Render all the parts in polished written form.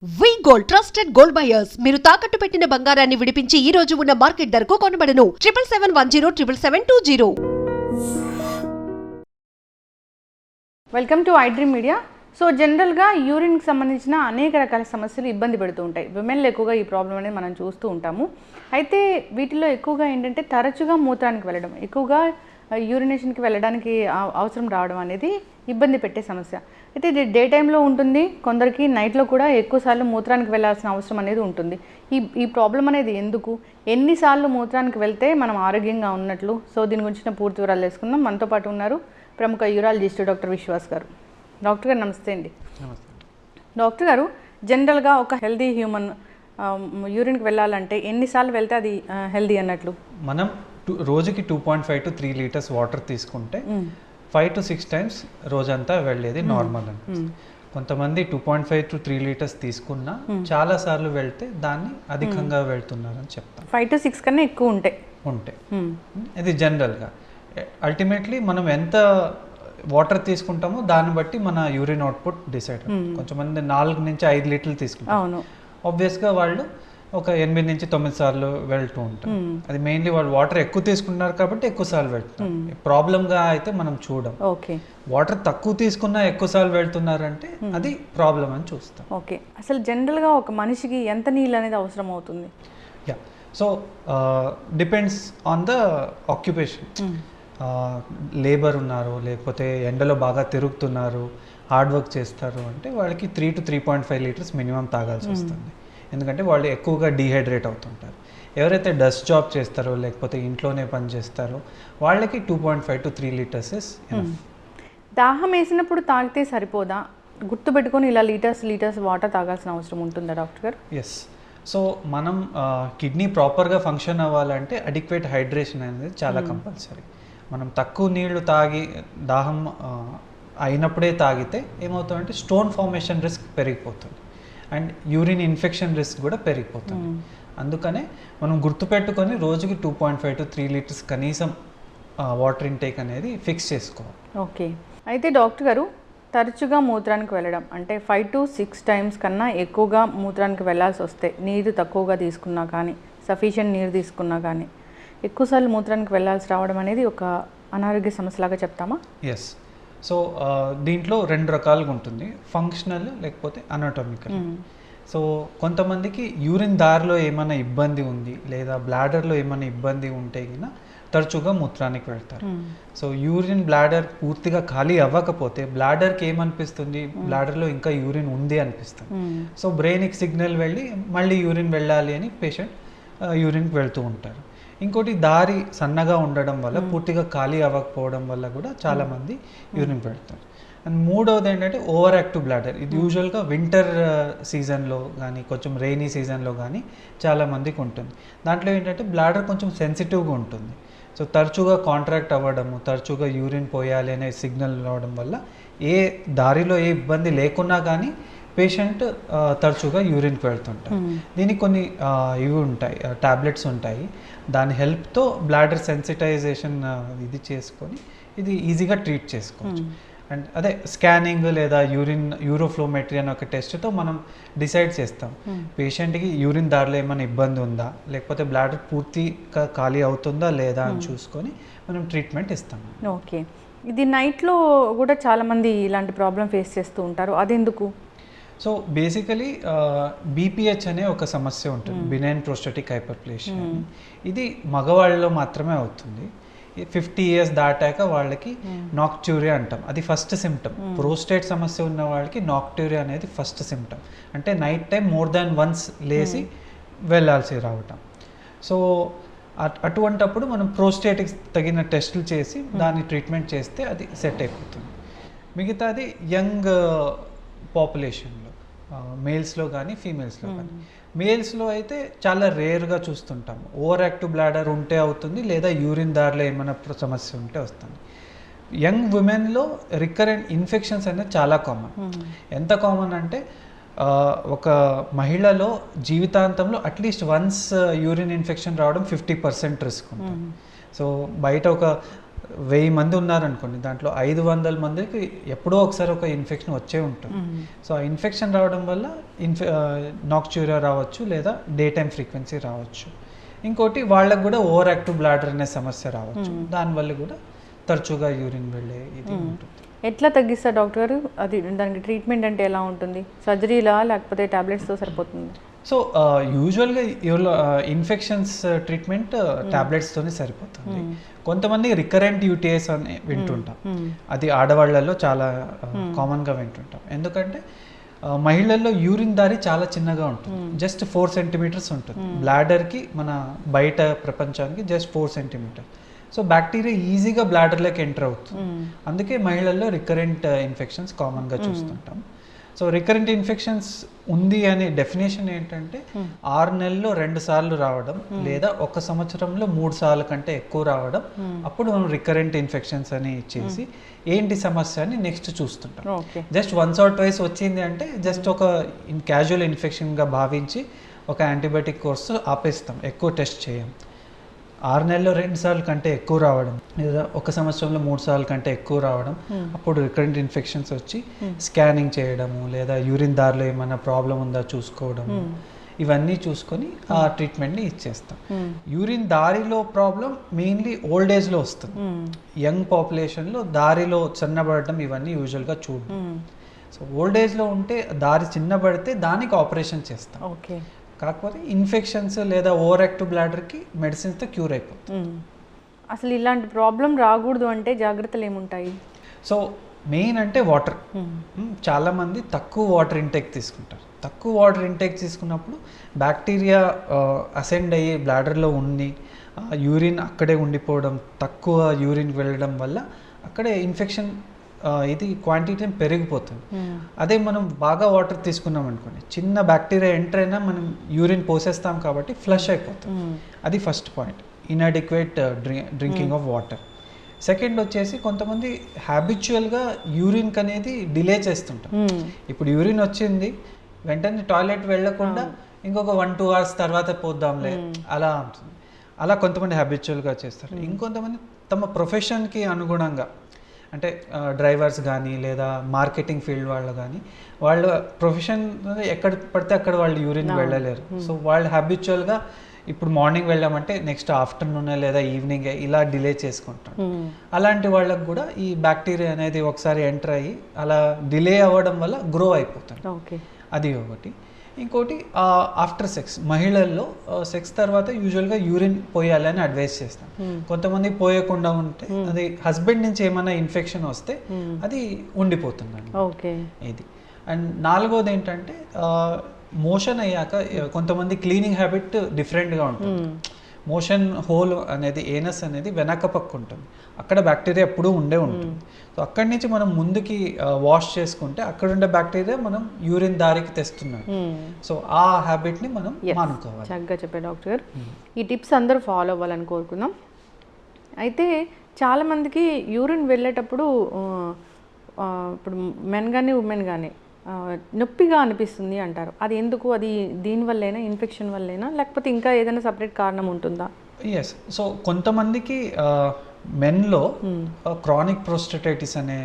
వి gold trusted gold buyers మీరు తాకట్టు పెట్టిన బంగారాన్ని విడిపించి ఈ రోజు ఉన్న మార్కెట్ ధరకు కొనబడను 7771077720. Welcome to iDream media. So జనరల్గా యూరిన్కి సంబంధించిన అనేక రకాల సమస్యలు ఇబ్బంది పెడుతూ ఉంటాయి. విమెన్లో ఎక్కువగా ఈ ప్రాబ్లం అనేది మనం చూస్తూ ఉంటాము. అయితే వీటిలో ఎక్కువగా ఏంటంటే తరచుగా మూత్రానికి వెళ్ళడం, ఎక్కువగా యూరినేషన్కి వెళ్ళడానికి అవసరం రావడం అనేది ఇబ్బంది పెట్టే సమస్య. అయితే ఇది డే టైంలో ఉంటుంది, కొందరికి నైట్లో కూడా ఎక్కువసార్లు మూత్రానికి వెళ్ళాల్సిన అవసరం అనేది ఉంటుంది. ఈ ప్రాబ్లం అనేది ఎందుకు, ఎన్నిసార్లు మూత్రానికి వెళ్తే మనం ఆరోగ్యంగా ఉన్నట్లు, సో దీని గురించిన పూర్తి వివరాలు తెలుసుకుందాం. మనతో పాటు ఉన్నారు ప్రముఖ యూరాలజిస్ట్ డాక్టర్ విశ్వాస్ గారు. డాక్టర్ గారు నమస్తే అండి. డాక్టర్ గారు, జనరల్గా ఒక హెల్దీ హ్యూమన్ యూరిన్కి వెళ్ళాలంటే ఎన్నిసార్లు వెళ్తే అది హెల్దీ అన్నట్లు? మనం రోజుకి 2.5 to 3 లీటర్స్ వాటర్ తీసుకుంటే 5 to 6 టైమ్స్ రోజంతా వెళ్ళేది నార్మల్ అనిపిస్తుంది. కొంతమంది 2.5 to 3 లీటర్స్ తీసుకున్నా చాలా సార్లు వెళ్తే దాన్ని అధికంగా వెళ్తున్నారని చెప్తాం. 5 to 6 కన్నా ఎక్కువ ఉంటే ఇది జనరల్గా. అల్టిమేట్లీ మనం ఎంత వాటర్ తీసుకుంటామో దాన్ని బట్టి మన యూరిన్ అవుట్పుట్ డిసైడ్. కొంతమంది 4 నుంచి 5 లీటర్లు తీసుకుంటారు. ఆబ్వియస్గా వాళ్ళు ఒక 8 నుంచి 9 సార్లు వెళ్తూ ఉంటారు. అది మెయిన్లీ వాళ్ళు వాటర్ ఎక్కువ తీసుకుంటున్నారు కాబట్టి ఎక్కువ సార్లు వెళ్తున్నారు. ప్రాబ్లంగా అయితే మనం చూడం. వాటర్ తక్కువ తీసుకున్నా ఎక్కువ సార్లు వెళ్తున్నారంటే అది ప్రాబ్లం అని చూస్తాం. ఓకే, అసలు జనరల్గా ఒక మనిషికి ఎంత నీళ్ళు అనేది అవసరం అవుతుంది? So depends on the occupation. Labour ఉన్నారు, లేకపోతే ఎండలో బాగా తిరుగుతున్నారు, హార్డ్ వర్క్ చేస్తారు అంటే వాళ్ళకి 3 to 3.5 లీటర్స్ మినిమం తాగాల్సి వస్తుంది. ఎందుకంటే వాళ్ళు ఎక్కువగా డీహైడ్రేట్ అవుతుంటారు. ఎవరైతే డస్ట్ జాబ్ చేస్తారో లేకపోతే ఇంట్లోనే పని చేస్తారో వాళ్ళకి 2.5 to 3 లీటర్స్ ఇస్ ఎనఫ్. దాహం వేసినప్పుడు తాగితే సరిపోదా? గుర్తుపెట్టుకొని ఇలా లీటర్స్ వాటర్ తాగాల్సిన అవసరం ఉంటుందా డాక్టర్ గారు? ఎస్. సో మనం కిడ్నీ ప్రాపర్గా ఫంక్షన్ అవ్వాలంటే అడిక్వేట్ హైడ్రేషన్ అనేది చాలా కంపల్సరీ. మనం తక్కువ నీళ్లు తాగి దాహం అయినప్పుడే తాగితే ఏమవుతుందంటే స్టోన్ ఫార్మేషన్ రిస్క్ పెరిగిపోతుంది అండ్ యూరిన్ ఇన్ఫెక్షన్ రిస్క్ కూడా పెరిగిపోతుంది. అందుకనే మనం గుర్తుపెట్టుకొని రోజుకి 2.5 to 3 లీటర్స్ కనీసం వాటర్ ఇంటేక్ అనేది ఫిక్స్ చేసుకోవాలి. ఓకే, అయితే డాక్టర్ గారు, తరచుగా మూత్రానికి వెళ్ళడం అంటే 5 to 6 టైమ్స్ కన్నా ఎక్కువగా మూత్రానికి వెళ్ళాల్సి వస్తే, నీరు తక్కువగా తీసుకున్నా కానీ, సఫిషియెంట్ నీరు తీసుకున్నా కానీ ఎక్కువసార్లు మూత్రానికి వెళ్ళాల్సి రావడం అనేది ఒక అనారోగ్య సమస్యలాగా చెప్తామా? ఎస్. సో దీంట్లో 2 రకాలుగా ఉంటుంది, ఫంక్షనల్ లేకపోతే అనాటమికల్. సో కొంతమందికి యూరిన్ దారిలో ఏమైనా ఇబ్బంది ఉంది లేదా బ్లాడర్లో ఏమైనా ఇబ్బంది ఉంటే గిన తరచుగా మూత్రానికి వెళ్తారు. సో యూరిన్ బ్లాడర్ పూర్తిగా ఖాళీ అవ్వకపోతే బ్లాడర్కి ఏమనిపిస్తుంది, బ్లాడర్లో ఇంకా యూరిన్ ఉంది అనిపిస్తుంది. సో బ్రెయిన్కి సిగ్నల్ వెళ్ళి మళ్ళీ యూరిన్ వెళ్ళాలి అని పేషెంట్ యూరిన్కి వెళ్తూ ఉంటారు. ఇంకోటి దారి సన్నగా ఉండడం వల్ల, పూర్తిగా ఖాళీ అవ్వకపోవడం వల్ల కూడా చాలామంది యూరిన్ పెడతారు. అండ్ మూడవది ఏంటంటే ఓవర్ యాక్టివ్ బ్లాడర్. ఇది యూజువల్గా వింటర్ సీజన్లో కానీ కొంచెం రెయినీ సీజన్లో కానీ చాలామందికి ఉంటుంది. దాంట్లో ఏంటంటే బ్లాడర్ కొంచెం సెన్సిటివ్గా ఉంటుంది. సో తరచుగా కాంట్రాక్ట్ అవ్వడము, తరచుగా యూరిన్ పోయాలి అనే సిగ్నల్ రావడం వల్ల ఏ దారిలో ఏ ఇబ్బంది లేకున్నా కానీ పేషెంట్ తరచుగా యూరిన్కి వెళ్తుంటారు. దీనికి కొన్ని ఇవి ఉంటాయి, టాబ్లెట్స్ ఉంటాయి. దాని హెల్ప్తో బ్లాడర్ సెన్సిటైజేషన్ ఇది చేసుకొని ఇది ఈజీగా ట్రీట్ చేసుకోవచ్చు. అండ్ అదే స్కానింగ్ లేదా యూరోఫ్లోమెట్రీ అనే ఒక టెస్ట్తో మనం డిసైడ్ చేస్తాం పేషెంట్కి యూరిన్ దారిలో ఏమైనా ఇబ్బంది ఉందా, లేకపోతే బ్లాడర్ పూర్తిగా ఖాళీ అవుతుందా లేదా అని చూసుకొని మనం ట్రీట్మెంట్ ఇస్తాం. ఓకే, ఇది నైట్లో కూడా చాలామంది ఇలాంటి ప్రాబ్లం ఫేస్ చేస్తూ ఉంటారు, అదెందుకు? సో బేసికలీ బీపీహెచ్ అనే ఒక సమస్య ఉంటుంది, బినైన్ ప్రోస్టాటిక్ హైపర్ప్లేషియా. ఇది మగవాళ్ళలో మాత్రమే అవుతుంది. 50 years దాటాక వాళ్ళకి నాక్ట్యూరియా అంటాం, అది ఫస్ట్ సిమ్టమ్. ప్రోస్టేట్ సమస్య ఉన్న వాళ్ళకి నాక్ట్యూరియా అనేది ఫస్ట్ సిమ్టమ్. అంటే night time more than once లేచి వెళ్ళాల్సి రావటం. సో అటువంటప్పుడు మనం ప్రోస్టేట్కి తగిన టెస్టులు చేసి దాన్ని ట్రీట్మెంట్ చేస్తే అది సెట్ అయిపోతుంది. మిగతాది యంగ్ పాపులేషన్లో, మేల్స్లో కానీ ఫీమేల్స్లో కానీ. మేల్స్లో అయితే చాలా రేర్గా చూస్తుంటాము. ఓవర్ యాక్టివ్ బ్లాడర్ ఉంటే అవుతుంది, లేదా యూరిన్ దారిలో ఏమైనా సమస్య ఉంటే వస్తుంది. యంగ్ ఉమెన్లో రికరెంట్ ఇన్ఫెక్షన్స్ అనేది చాలా కామన్. ఎంత కామన్ అంటే ఒక మహిళలో జీవితాంతంలో అట్లీస్ట్ వన్స్ యూరిన్ ఇన్ఫెక్షన్ రావడం 50% రిస్క్ ఉంటుంది. సో బయట ఒక 1000 మంది ఉన్నారనుకోండి, దాంట్లో 500 మందికి ఎప్పుడో ఒకసారి ఒక ఇన్ఫెక్షన్ వచ్చే ఉంటుంది. సో ఆ ఇన్ఫెక్షన్ రావడం వల్ల నాక్చురియా రావచ్చు లేదా డే టైమ్ ఫ్రీక్వెన్సీ రావచ్చు. ఇంకోటి వాళ్ళకు కూడా ఓవర్ యాక్టివ్ బ్లాడర్ అనే సమస్య రావచ్చు. దానివల్ల కూడా తరచుగా యూరిన్ వెళ్ళే ఇది ఉంటుంది. ఎట్లా తగ్గిస్తారు డాక్టర్ గారు? అది దానికి ట్రీట్మెంట్ అంటే ఎలా ఉంటుంది? సర్జరీలా లేకపోతే టాబ్లెట్స్తో సరిపోతుంది? సో యూజువల్గా ఇన్ఫెక్షన్స్ ట్రీట్మెంట్ టాబ్లెట్స్తోనే సరిపోతుంది. కొంతమంది రికరెంట్ యూటీఐస్ అని వింటుంటాం. అది ఆడవాళ్లలో చాలా కామన్గా వింటుంటాం. ఎందుకంటే మహిళల్లో యూరిన్ దారి చాలా చిన్నగా ఉంటుంది, జస్ట్ 4 సెంటీమీటర్స్ ఉంటుంది. బ్లాడర్కి మన బయట ప్రపంచానికి జస్ట్ 4 సెంటీమీటర్స్. సో బ్యాక్టీరియా ఈజీగా బ్లాడర్లోకి ఎంటర్ అవుతుంది. అందుకే మహిళల్లో రికరెంట్ ఇన్ఫెక్షన్స్ కామన్గా చూస్తుంటాం. సో రికరెంట్ ఇన్ఫెక్షన్స్ ఉంది అనే డెఫినేషన్ ఏంటంటే 6 నెలల్లో 2 సార్లు రావడం లేదా 1 సంవత్సరంలో 3 సార్లు కంటే ఎక్కువ రావడం. అప్పుడు మనం రికరెంట్ ఇన్ఫెక్షన్స్ అని చేసి ఏంటి సమస్య అని నెక్స్ట్ చూస్తుంటాం. జస్ట్ వన్స్ ఆర్ ట్వైస్ వచ్చింది అంటే జస్ట్ ఒక క్యాజువల్ ఇన్ఫెక్షన్గా భావించి ఒక యాంటీబయాటిక్ కోర్సు ఆపేస్తాం, ఎక్కువ టెస్ట్ చేయం. 6 నెలల్లో 2 సార్లు కంటే ఎక్కువ రావడం లేదా 1 సంవత్సరంలో 3 సార్లు కంటే ఎక్కువ రావడం, అప్పుడు రికరెంట్ ఇన్ఫెక్షన్స్ వచ్చి స్కానింగ్ చేయడము లేదా యూరిన్ దారిలో ఏమైనా ప్రాబ్లం ఉందా చూసుకోవడము, ఇవన్నీ చూసుకొని ఆ ట్రీట్మెంట్ని ఇచ్చేస్తాం. యూరిన్ దారిలో ప్రాబ్లం మెయిన్లీ ఓల్డ్ ఏజ్లో వస్తుంది. యంగ్ పాపులేషన్లో దారిలో చిన్నబడడం ఇవన్నీ యూజువల్గా చూడడం. సో ఓల్డ్ ఏజ్లో ఉంటే దారి చిన్నబడితే దానికి ఆపరేషన్ చేస్తాం. కాకపోతే ఇన్ఫెక్షన్స్ లేదా ఓవర్ యాక్టివ్ బ్లాడర్కి మెడిసిన్స్తో క్యూర్ అయిపోతుంది. అసలు ఇలాంటి ప్రాబ్లం రాకూడదు అంటే జాగ్రత్తలు ఏముంటాయి? సో మెయిన్ అంటే వాటర్. చాలామంది తక్కువ వాటర్ ఇంటేక్ తీసుకుంటారు. తక్కువ వాటర్ ఇంటేక్ తీసుకున్నప్పుడు బ్యాక్టీరియా అసెండ్ అయ్యి బ్లాడర్లో ఉండి యూరిన్ అక్కడే ఉండిపోవడం, తక్కువ యూరిన్ వెళ్ళడం వల్ల అక్కడే ఇన్ఫెక్షన్ ఇది క్వాంటిటీ పెరిగిపోతుంది. అదే మనం బాగా వాటర్ తీసుకున్నాం అనుకోండి, చిన్న బ్యాక్టీరియా ఎంటర్ అయినా మనం యూరిన్ పోసేస్తాం కాబట్టి ఫ్లష్ అయిపోతుంది. అది first point, inadequate drinking of water. Second వచ్చేసి కొంతమంది హ్యాబిచువల్గా యూరిన్కి అనేది డిలే చేస్తుంటాం. ఇప్పుడు యూరిన్ వచ్చింది వెంటనే టాయిలెట్ వెళ్ళకుండా ఇంకొక 1-2 hours తర్వాత పోద్దాంలే అలా ఉంటుంది. అలా కొంతమంది హ్యాబిచువల్గా చేస్తారు. ఇంకొంతమంది తమ ప్రొఫెషన్కి అనుగుణంగా, అంటే డ్రైవర్స్ కానీ లేదా మార్కెటింగ్ ఫీల్డ్ వాళ్ళు కానీ, వాళ్ళ ప్రొఫెషన్ ఎక్కడ పడితే అక్కడ వాళ్ళు యూరిన్ వెళ్ళలేరు. సో వాళ్ళు హ్యాబిచువల్గా ఇప్పుడు మార్నింగ్ వెళ్ళామంటే నెక్స్ట్ ఆఫ్టర్నూన్ లేదా ఈవినింగ్ ఇలా డిలే చేసుకుంటాం. అలాంటి వాళ్ళకు కూడా ఈ బ్యాక్టీరియా అనేది ఒకసారి ఎంటర్ అయ్యి అలా డిలే అవ్వడం వల్ల గ్రో అయిపోతుంది. అది ఒకటి. ఇంకోటి ఆఫ్టర్ సెక్స్, మహిళల్లో సెక్స్ తర్వాత యూజువల్గా యూరిన్ పోయాలని అడ్వైస్ చేస్తాం. కొంతమంది పోయకుండా ఉంటే అది హస్బెండ్ నుంచి ఏమైనా ఇన్ఫెక్షన్ వస్తే అది ఉండిపోతుందండి. ఇది. అండ్ 4వది ఏంటంటే మోషన్ అయ్యాక కొంతమంది క్లీనింగ్ హ్యాబిట్ డిఫరెంట్గా ఉంటుంది. మోషన్ హోల్ అనేది ఏనస్ అనేది వెనక పక్క ఉంటుంది, అక్కడ బ్యాక్టీరియా ఎప్పుడూ ఉంటుంది. సో అక్కడి నుంచి మనం ముందుకి వాష్ చేసుకుంటే అక్కడ ఉండే బ్యాక్టీరియా మనం యూరిన్ దారికి తెస్తున్నాం. సో ఆ హ్యాబిట్ని మనం మానుకోవాలి. చక్కగా చెప్పారు డాక్టర్ గారు. ఈ టిప్స్ అందరూ ఫాలో అవ్వాలని కోరుకుందాం. అయితే చాలామందికి యూరిన్ వెళ్ళేటప్పుడు ఇప్పుడు మెన్ కానీ ఉమెన్ కానీ నొప్పిగా అనిపిస్తుంది అంటారు. అది ఎందుకు? అది దీనివల్లేనా, ఇన్ఫెక్షన్ వల్లేనా, లేకపోతే ఇంకా ఏదైనా సపరేట్ కారణం ఉంటుందా? ఎస్. సో కొంతమందికి మెన్లో క్రానిక్ ప్రోస్టటైటిస్ అనే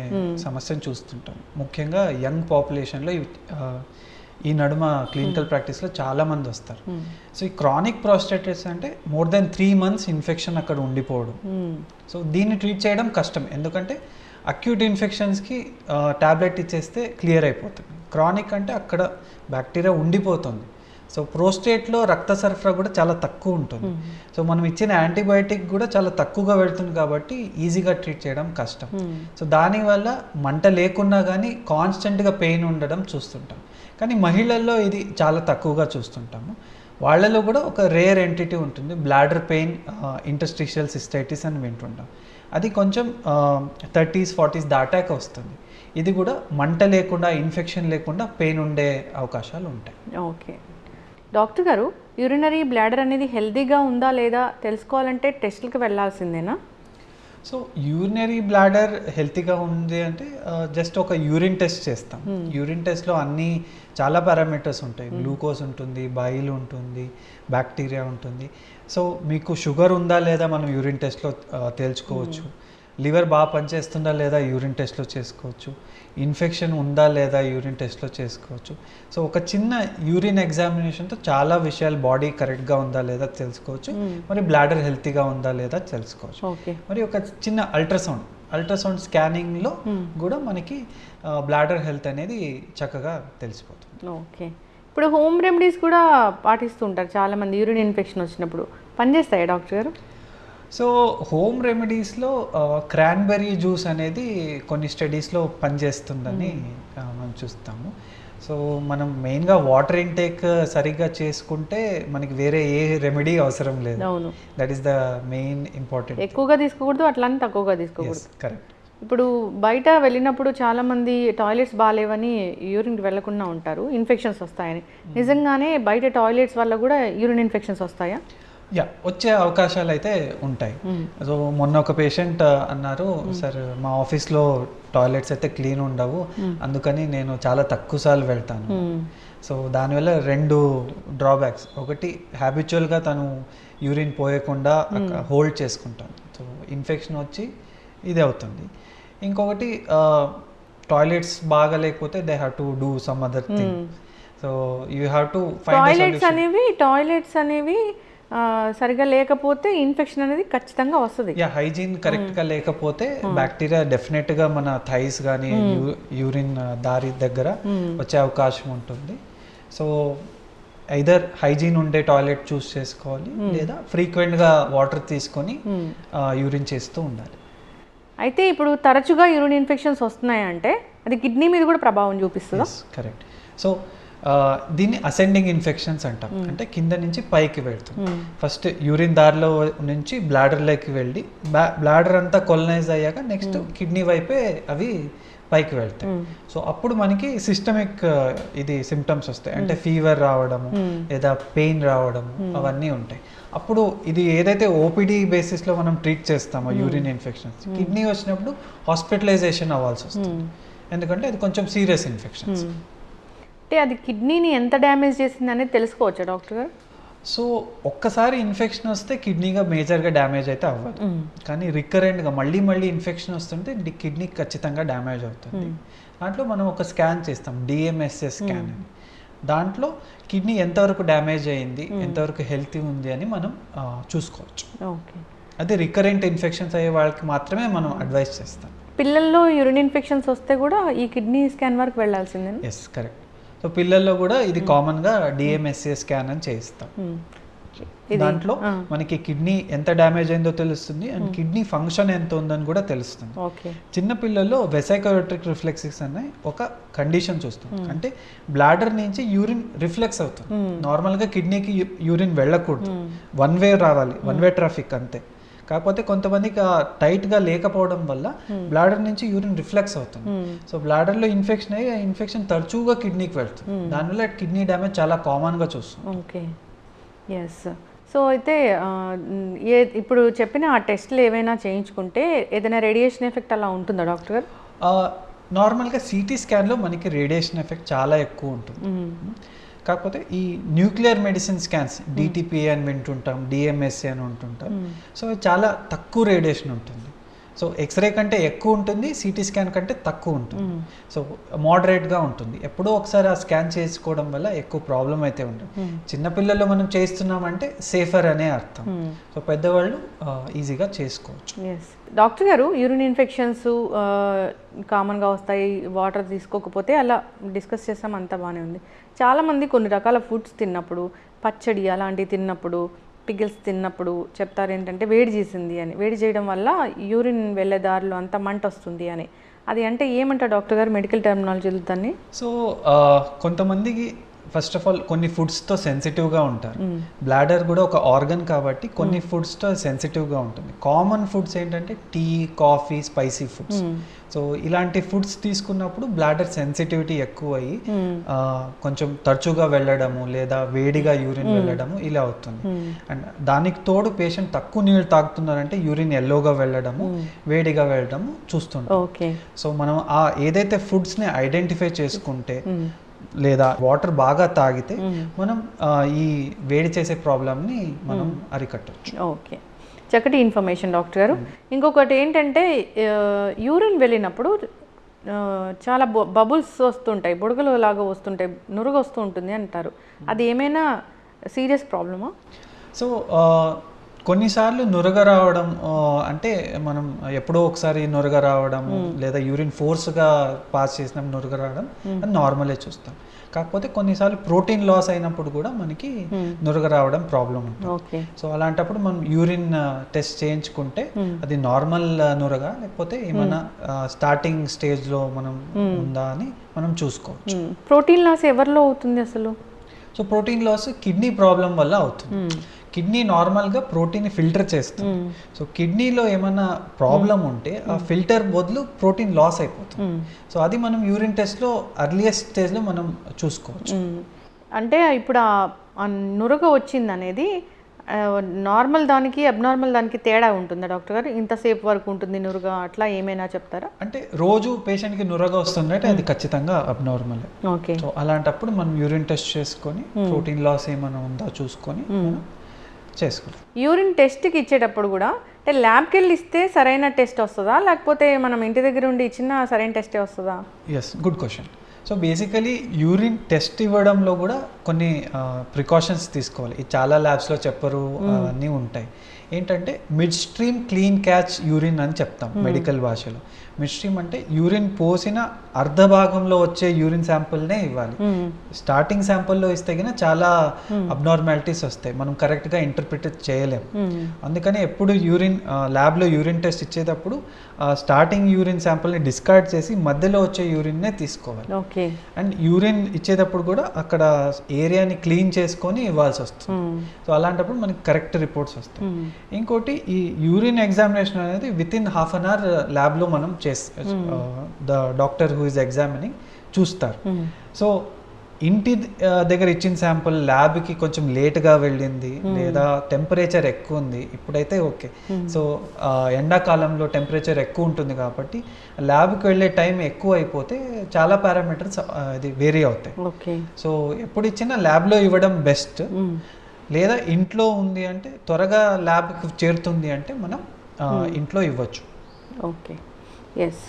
సమస్యను చూస్తుంటాం. ముఖ్యంగా యంగ్ పాపులేషన్లో ఈ నడుమ క్లినికల్ ప్రాక్టీస్లో చాలామంది వస్తారు. సో ఈ క్రానిక్ ప్రోస్టటైటిస్ అంటే మోర్ దెన్ 3 months ఇన్ఫెక్షన్ అక్కడ ఉండిపోవడం. సో దీన్ని ట్రీట్ చేయడం కష్టం, ఎందుకంటే అక్యూట్ ఇన్ఫెక్షన్స్కి ట్యాబ్లెట్ ఇచ్చేస్తే క్లియర్ అయిపోతుంది. క్రానిక్ అంటే అక్కడ బ్యాక్టీరియా ఉండిపోతుంది. సో ప్రోస్టేట్లో రక్త సరఫరా కూడా చాలా తక్కువ ఉంటుంది. సో మనం ఇచ్చిన యాంటీబయాటిక్ కూడా చాలా తక్కువగా వెళ్తుంది కాబట్టి ఈజీగా ట్రీట్ చేయడం కష్టం. సో దానివల్ల మంట లేకున్నా కానీ కాన్స్టెంట్గా పెయిన్ ఉండడం చూస్తుంటాం. కానీ మహిళల్లో ఇది చాలా తక్కువగా చూస్తుంటాము. వాళ్ళలో కూడా ఒక రేర్ ఎంటిటీ ఉంటుంది, బ్లాడర్ పెయిన్ ఇంటర్స్టిషియల్ సిస్టైటిస్ అని వింటుంటాం. అది కొంచెం 30s 40s దాటాక వస్తుంది. ఇది కూడా మంట లేకుండా, ఇన్ఫెక్షన్ లేకుండా పెయిన్ ఉండే అవకాశాలు ఉంటాయి. ఓకే డాక్టర్ గారు, యూరినరీ బ్లాడర్ అనేది హెల్తీగా ఉందా లేదా తెలుసుకోవాలంటే టెస్ట్లకు వెళ్ళాల్సిందేనా? సో యూరినరీ బ్లాడర్ హెల్తీగా ఉంది అంటే జస్ట్ ఒక యూరిన్ టెస్ట్ చేస్తాం. యూరిన్ టెస్ట్లో అన్నీ చాలా పారామీటర్స్ ఉంటాయి. గ్లూకోజ్ ఉంటుంది, బైల్ ఉంటుంది, బ్యాక్టీరియా ఉంటుంది. సో మీకు షుగర్ ఉందా లేదా మనం యూరిన్ టెస్ట్లో తేల్చుకోవచ్చు. లివర్ బాగా పనిచేస్తుందా లేదా యూరిన్ టెస్ట్లో చేసుకోవచ్చు, ఇన్ఫెక్షన్ ఉందా లేదా యూరిన్ టెస్ట్లో చేసుకోవచ్చు. సో ఒక చిన్న యూరిన్ ఎగ్జామినేషన్తో చాలా విషయాలు, బాడీ కరెక్ట్గా ఉందా లేదా తెలుసుకోవచ్చు, మరి బ్లాడర్ హెల్తీగా ఉందా లేదా తెలుసుకోవచ్చు. మరి ఒక చిన్న అల్ట్రాసౌండ్ స్కానింగ్లో కూడా మనకి బ్లాడర్ హెల్త్ అనేది చక్కగా తెలిసిపోతుంది. ఓకే, ఇప్పుడు హోమ్ రెమెడీస్ కూడా పాటిస్తుంటారు చాలామంది యూరిన్ ఇన్ఫెక్షన్ వచ్చినప్పుడు, పనిచేస్తాయా డాక్టర్ గారు? సో హోమ్ రెమెడీస్లో క్రాన్బెర్రీ జ్యూస్ అనేది కొన్ని స్టడీస్లో పనిచేస్తుందని మనం చూస్తాము. సో మనం మెయిన్గా వాటర్ ఇంటేక్ సరిగ్గా చేసుకుంటే మనకి వేరే ఏ రెమెడీ అవసరం లేదు. అవును, that is the main important. ఎక్కువగా తీసుకోకూడదు, అట్లానే తక్కువగా తీసుకోకూడదు. కరెక్ట్. ఇప్పుడు బయట వెళ్ళినప్పుడు చాలామంది టాయిలెట్స్ బాగాలేవని యూరిన్కి వెళ్లకుండా ఉంటారు, ఇన్ఫెక్షన్స్ వస్తాయని. నిజంగానే బయట టాయిలెట్స్ వల్ల కూడా యూరిన్ ఇన్ఫెక్షన్స్ వస్తాయా? వచ్చే అవకాశాలు అయితే ఉంటాయి. సో మొన్న ఒక పేషెంట్ అన్నారు, సార్ మా ఆఫీస్లో టాయిలెట్స్ అయితే క్లీన్ ఉండవు, అందుకని నేను చాలా తక్కువ సార్లు వెళ్తాను. సో దానివల్ల 2 డ్రాబ్యాక్స్. ఒకటి, హ్యాబిచువల్గా తను యూరిన్ పోయకుండా హోల్డ్ చేసుకుంటాను, సో ఇన్ఫెక్షన్ వచ్చి ఇది అవుతుంది. ఇంకొకటి, టాయిలెట్స్ బాగా లేకపోతే they have to do some other thing. So you have to find toilets అనేవి సరిగా లేకపోతే ఇన్ఫెక్షన్ అనేది ఖచ్చితంగా వస్తుంది. హైజీన్ కరెక్ట్గా లేకపోతే బ్యాక్టీరియా డెఫినెట్గా మన థైస్ కానీ యూరిన్ దారి దగ్గర వచ్చే అవకాశం ఉంటుంది. సో ఐదర్ హైజీన్ ఉండే టాయిలెట్ చూస్ చేసుకోవాలి, లేదా ఫ్రీక్వెంట్గా వాటర్ తీసుకొని యూరిన్ చేస్తూ ఉండాలి. అయితే ఇప్పుడు తరచుగా యూరిన్ ఇన్ఫెక్షన్స్ వస్తున్నాయంటే అది కిడ్నీ మీద కూడా ప్రభావం చూపిస్తుందా? కరెక్ట్. సో దీన్ని అసెండింగ్ ఇన్ఫెక్షన్స్ అంటాం, అంటే కింద నుంచి పైకి వెళ్తుంది. ఫస్ట్ యూరిన్ దారిలో నుంచి బ్లాడర్లోకి వెళ్ళి బ్లాడర్ అంతా కొలనైజ్ అయ్యాక నెక్స్ట్ కిడ్నీ వైపే అవి పైకి వెళ్తాయి. సో అప్పుడు మనకి సిస్టమిక్ ఇది సిమ్టమ్స్ వస్తాయి, అంటే ఫీవర్ రావడము లేదా పెయిన్ రావడము అవన్నీ ఉంటాయి. అప్పుడు ఇది ఏదైతే ఓపీడీ బేసిస్లో మనం ట్రీట్ చేస్తామో యూరిన్ ఇన్ఫెక్షన్స్, కిడ్నీ వచ్చినప్పుడు హాస్పిటలైజేషన్ అవ్వాల్సి వస్తుంది, ఎందుకంటే అది కొంచెం సీరియస్ ఇన్ఫెక్షన్స్. అంటే అది కిడ్నీని ఎంత డ్యామేజ్ చేసింది అనేది తెలుసుకోవచ్చా డాక్టర్ గారు? సో ఒక్కసారి ఇన్ఫెక్షన్ వస్తే కిడ్నీగా మేజర్గా డ్యామేజ్ అయితే అవ్వదు, కానీ రికరెంట్గా మళ్ళీ ఇన్ఫెక్షన్ వస్తుంటే కిడ్నీ ఖచ్చితంగా డ్యామేజ్ అవుతుంది. దాంట్లో మనం ఒక స్కాన్ చేస్తాం, డిఎంఎస్ఎస్ స్కాన్ అని. దాంట్లో కిడ్నీ ఎంతవరకు డ్యామేజ్ అయ్యింది, ఎంతవరకు హెల్తీ ఉంది అని మనం చూసుకోవచ్చు. ఓకే, అదే రికరెంట్ ఇన్ఫెక్షన్స్ అయ్యే వాళ్ళకి మాత్రమే మనం అడ్వైస్ చేస్తాం. పిల్లల్లో యూరిన్ ఇన్ఫెక్షన్స్ వస్తే కూడా ఈ కిడ్నీ స్కాన్ వరకు వెళ్ళాల్సిందే? Yes, correct. సో పిల్లల్లో కూడా ఇది కామన్గా డిఎంఎస్ఏ స్కాన్ అని చేయిస్తాం. దాంట్లో మనకి కిడ్నీ ఎంత డ్యామేజ్ అయిందో తెలుస్తుంది, అండ్ కిడ్నీ ఫంక్షన్ ఎంత ఉందని కూడా తెలుస్తుంది. చిన్న పిల్లల్లో వెసైకోరెట్రిక్ రిఫ్లెక్సిస్ అనే ఒక కండిషన్ చూస్తాం, అంటే బ్లాడర్ నుంచి యూరిన్ రిఫ్లెక్స్ అవుతుంది. నార్మల్గా కిడ్నీకి యూరిన్ వెళ్ళకూడదు, వన్ వే రావాలి, వన్ వే ట్రాఫిక్ అంతే. కాకపోతే కొంతమందికి టైట్గా లేకపోవడం వల్ల బ్లాడర్ నుంచి యూరిన్ రిఫ్లెక్స్ అవుతుంది. సో బ్లాడర్లో ఇన్ఫెక్షన్ అయ్యి ఆ ఇన్ఫెక్షన్ తరచుగా కిడ్నీకి వెళ్తుంది, దానివల్ల కిడ్నీ డ్యామేజ్ చాలా కామన్గా చూస్తాం. Okay, yes. సో అయితే ఇప్పుడు చెప్పిన ఆ టెస్ట్లు ఏవైనా చేయించుకుంటే ఏదైనా రేడియేషన్ ఎఫెక్ట్ అలా ఉంటుందా డాక్టర్ గారు? నార్మల్గా సిటీ స్కాన్లో మనకి రేడియేషన్ ఎఫెక్ట్ చాలా ఎక్కువ ఉంటుంది. కాకపోతే ఈ న్యూక్లియర్ మెడిసిన్ స్కాన్స్, డిటిపిఏ అని వింటుంటాం, డిఎంఎస్ఏ అని ఉంటుంటాం, సో చాలా తక్కువ రేడియేషన్ ఉంటుంది. సో ఎక్స్రే కంటే ఎక్కువ ఉంటుంది, సిటీ స్కాన్ కంటే తక్కువ ఉంటుంది. సో మోడరేట్గా ఉంటుంది. ఎప్పుడో ఒకసారి ఆ స్కాన్ చేసుకోవడం వల్ల ఎక్కువ ప్రాబ్లం అయితే ఉంటుంది. చిన్నపిల్లల్లో మనం చేస్తున్నామంటే సేఫర్ అనే అర్థం. సో పెద్దవాళ్ళు ఈజీగా చేసుకోవచ్చు. డాక్టర్ గారు, యూరిన్ ఇన్ఫెక్షన్స్ కామన్గా వస్తాయి, వాటర్ తీసుకోకపోతే అలా డిస్కస్ చేస్తాం, అంతా బాగానే ఉంది. చాలామంది కొన్ని రకాల ఫుడ్స్ తిన్నప్పుడు, పచ్చడి అలాంటివి తిన్నప్పుడు, పిగిల్స్ తిన్నప్పుడు చెప్తారు ఏంటంటే వేడి చేసింది అని, వేడి చేయడం వల్ల యూరిన్ వెళ్ళే దారిలో అంతా మంట వస్తుంది అని. అది అంటే ఏమంటారు డాక్టర్ గారు మెడికల్ టర్మినాలజీలో దాన్ని? సో కొంతమందికి ఫస్ట్ ఆఫ్ ఆల్ కొన్ని ఫుడ్స్తో సెన్సిటివ్గా ఉంటారు. బ్లాడర్ కూడా ఒక ఆర్గన్ కాబట్టి కొన్ని ఫుడ్స్తో సెన్సిటివ్గా ఉంటుంది. కామన్ ఫుడ్స్ ఏంటంటే tea, coffee, spicy foods. So ఇలాంటి ఫుడ్స్ తీసుకున్నప్పుడు బ్లాడర్ సెన్సిటివిటీ ఎక్కువ అయ్యి కొంచెం తరచుగా వెళ్ళడము లేదా వేడిగా యూరిన్ వెళ్ళడము ఇలా అవుతుంది. అండ్ దానికి తోడు పేషెంట్ తక్కువ నీళ్ళు తాగుతున్నారంటే యూరిన్ ఎల్లోగా వెళ్ళడము, వేడిగా వెళ్ళడము చూస్తుంటాం. సో మనం ఏదైతే ఫుడ్స్ని ఐడెంటిఫై చేసుకుంటే లేదా వాటర్ బాగా తాగితే మనం ఈ వేడి చేసే ప్రాబ్లమ్ని మనం అరికట్టవచ్చు. ఓకే, చక్కటి ఇన్ఫర్మేషన్ డాక్టర్ గారు. ఇంకొకటి ఏంటంటే యూరిన్ వెళ్ళినప్పుడు చాలా బబుల్స్ వస్తుంటాయి, బుడగలు లాగా వస్తుంటాయి, నురుగు వస్తూ ఉంటుంది అంటారు. అది ఏమైనా సీరియస్ ప్రాబ్లమా? సో కొన్నిసార్లు నురగ రావడం అంటే మనం ఎప్పుడో ఒకసారి నురగ రావడం లేదా యూరిన్ ఫోర్స్గా పాస్ చేసిన నురగ రావడం అది నార్మలే చూస్తాం. కాకపోతే కొన్నిసార్లు ప్రోటీన్ లాస్ అయినప్పుడు కూడా మనకి నురగ రావడం ప్రాబ్లం ఉంటుంది. సో అలాంటప్పుడు మనం యూరిన్ టెస్ట్ చేయించుకుంటే అది నార్మల్ నురగ లేకపోతే ఏమైనా స్టార్టింగ్ స్టేజ్లో మనం ఉందా అని మనం చూసుకోవచ్చు. ప్రోటీన్ లాస్ ఎవరిలో అవుతుంది అసలు? So protein loss kidney problem వల్ల అవుతుంది. కిడ్నీ నార్మల్గా ప్రోటీన్ ఫిల్టర్ చేస్తుంది. సో కిడ్నీలో ఏమైనా ప్రాబ్లం ఉంటే ఆ ఫిల్టర్ బదులు ప్రోటీన్ లాస్ అయిపోతుంది. సో అది మనం యూరిన్ టెస్ట్లో అర్లియస్ట్ స్టేజ్లో మనం చూసుకోవచ్చు. అంటే ఇప్పుడు ఆ నురగ వచ్చింది అనేది నార్మల్ దానికి అబ్నార్మల్ దానికి తేడా ఉంటుందా డాక్టర్ గారు? ఇంతసేపు వరకు ఉంటుంది నురగ, అట్లా ఏమైనా చెప్తారా? అంటే రోజు పేషెంట్కి నురగ వస్తుందంటే అది ఖచ్చితంగా అబ్నార్మల్. ఓకే. సో అలాంటప్పుడు మనం యూరిన్ టెస్ట్ చేసుకొని ప్రోటీన్ లాస్ ఏమైనా ఉందా చూసుకొని చేసుకుంటాం. యూరిన్ టెస్ట్కి ఇచ్చేటప్పుడు కూడా అంటే ల్యాబ్కి వెళ్ళి ఇస్తే సరైన టెస్ట్ వస్తుందా, లేకపోతే మనం ఇంటి దగ్గర ఉండి ఇచ్చిన సరైన టెస్టే వస్తుందా? Yes, good question. So basically urine test ఇవ్వడంలో కూడా కొన్ని ప్రికాషన్స్ తీసుకోవాలి. ఇది చాలా ల్యాబ్స్లో చెప్పరు, అవన్నీ ఉంటాయి. ఏంటంటే mid stream clean catch urine అని చెప్తాం మెడికల్ భాషలో. మిడ్ స్ట్రీమ్ అంటే యూరిన్ పోసిన అర్ధ భాగంలో వచ్చే యూరిన్ శాంపుల్నే ఇవ్వాలి. స్టార్టింగ్ శాంపుల్లో ఇస్తే కన్నా చాలా అబ్నార్మాలిటీస్ వస్తాయి, మనం కరెక్ట్గా ఇంటర్ప్రిట్ చేయలేము. అందుకని ఎప్పుడు యూరిన్ ల్యాబ్లో యూరిన్ టెస్ట్ ఇచ్చేటప్పుడు స్టార్టింగ్ యూరిన్ శాంపుల్ని డిస్కార్డ్ చేసి మధ్యలో వచ్చే యూరిన్నే తీసుకోవాలి. ఓకే. అండ్ యూరిన్ ఇచ్చేటప్పుడు కూడా అక్కడ ఏరియాని క్లీన్ చేసుకొని ఇవ్వాల్సి వస్తుంది. సో అలాంటప్పుడు మనకి కరెక్ట్ రిపోర్ట్స్ వస్తాయి. ఇంకోటి ఈ యూరిన్ ఎగ్జామినేషన్ అనేది with in half an hour ల్యాబ్లో మనం the doctor who is examining చూస్తారు. సో ఇంటి దగ్గర ఇచ్చిన శాంపుల్ ల్యాబ్కి కొంచెం లేట్గా వెళ్ళింది లేదా టెంపరేచర్ ఎక్కువ ఉంది, ఇప్పుడైతే ఓకే. సో ఎండాకాలంలో టెంపరేచర్ ఎక్కువ ఉంటుంది కాబట్టి ల్యాబ్కి వెళ్ళే టైం ఎక్కువ అయిపోతే చాలా పారామీటర్స్ అది వేరీ అవుతాయి. ఓకే. సో ఎప్పుడు ఇచ్చినా ల్యాబ్లో ఇవ్వడం బెస్ట్. లేదా ఇంట్లో ఉంది అంటే త్వరగా ల్యాబ్కి చేరుతుంది అంటే మనం ఇంట్లో ఇవ్వచ్చు. ఓకే. ఎస్,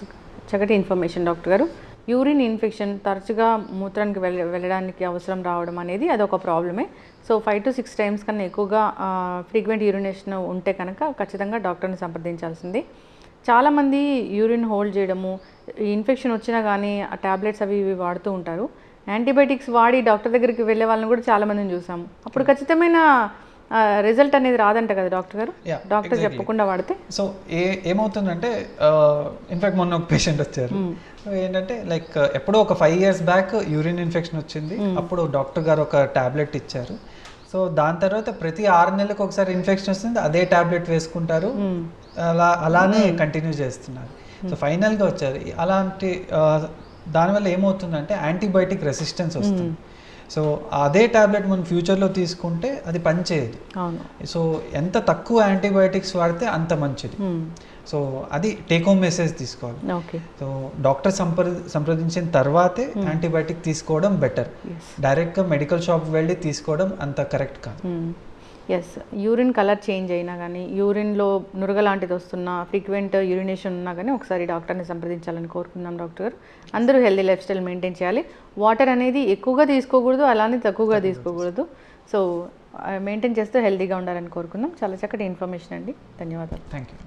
చక్కటి ఇన్ఫర్మేషన్ డాక్టర్ గారు. యూరిన్ ఇన్ఫెక్షన్ తరచుగా మూత్రానికి వెళ్ళడానికి అవసరం రావడం అనేది అదొక ప్రాబ్లమే. సో 5 to 6 times కన్నా ఎక్కువగా ఫ్రీక్వెంట్ యూరినేషన్ ఉంటే కనుక ఖచ్చితంగా డాక్టర్ని సంప్రదించాల్సింది. చాలామంది యూరిన్ హోల్డ్ చేయడము, ఇన్ఫెక్షన్ వచ్చినా కానీ ఆ ట్యాబ్లెట్స్ అవి ఇవి వాడుతూ ఉంటారు. యాంటీబయాటిక్స్ వాడి డాక్టర్ దగ్గరికి వెళ్ళే వాళ్ళని కూడా చాలామందిని చూసాము. అప్పుడు ఖచ్చితమైన రిజల్ట్ అనేది రాదంట కదా డాక్టర్ గారు, డాక్టర్ చెప్పకుండా వాడితే? సో ఏమవుతుందంటే ఇన్ఫాక్ట్ మొన్న ఒక పేషెంట్ వచ్చారు. ఏంటంటే లైక్ ఎప్పుడో ఒక 5 years బ్యాక్ యూరిన్ ఇన్ఫెక్షన్ వచ్చింది. అప్పుడు డాక్టర్ గారు ఒక టాబ్లెట్ ఇచ్చారు. సో దాని తర్వాత ప్రతి 6 నెలలకు ఒకసారి ఇన్ఫెక్షన్ వస్తుంది, అదే టాబ్లెట్ వేసుకుంటారు, అలానే కంటిన్యూ చేస్తున్నారు. సో ఫైనల్గా వచ్చారు. అలాంటి దానివల్ల ఏమవుతుందంటే యాంటీబయాటిక్ రెసిస్టెన్స్ వస్తుంది. సో అదే టాబ్లెట్ మనం ఫ్యూచర్లో తీసుకుంటే అది పనిచేయదు. సో ఎంత తక్కువ యాంటీబయాటిక్స్ వాడితే అంత మంచిది. సో అది టేక్ హోమ్ మెసేజ్ తీసుకోవాలి. సో డాక్టర్ సంప్రదించిన తర్వాతే యాంటీబయాటిక్ తీసుకోవడం బెటర్. డైరెక్ట్గా మెడికల్ షాప్ వెళ్ళి తీసుకోవడం అంత కరెక్ట్ కాదు. ఎస్, యూరిన్ కలర్ చేంజ్ అయినా కానీ, యూరిన్లో నురగ లాంటిది వస్తున్నా, ఫ్రీక్వెంట్ యూరినేషన్ ఉన్నా కానీ ఒకసారి డాక్టర్ని సంప్రదించాలని కోరుకుందాం డాక్టర్ గారు. అందరూ హెల్దీ లైఫ్ స్టైల్ మెయింటైన్ చేయాలి. వాటర్ అనేది ఎక్కువగా తీసుకోకూడదు, అలానే తక్కువగా తీసుకోకూడదు. సో మెయింటైన్ చేస్తూ హెల్దీగా ఉండాలని కోరుకుందాం. చాలా చక్కటి ఇన్ఫర్మేషన్ అండి, ధన్యవాదాలు. Thank you.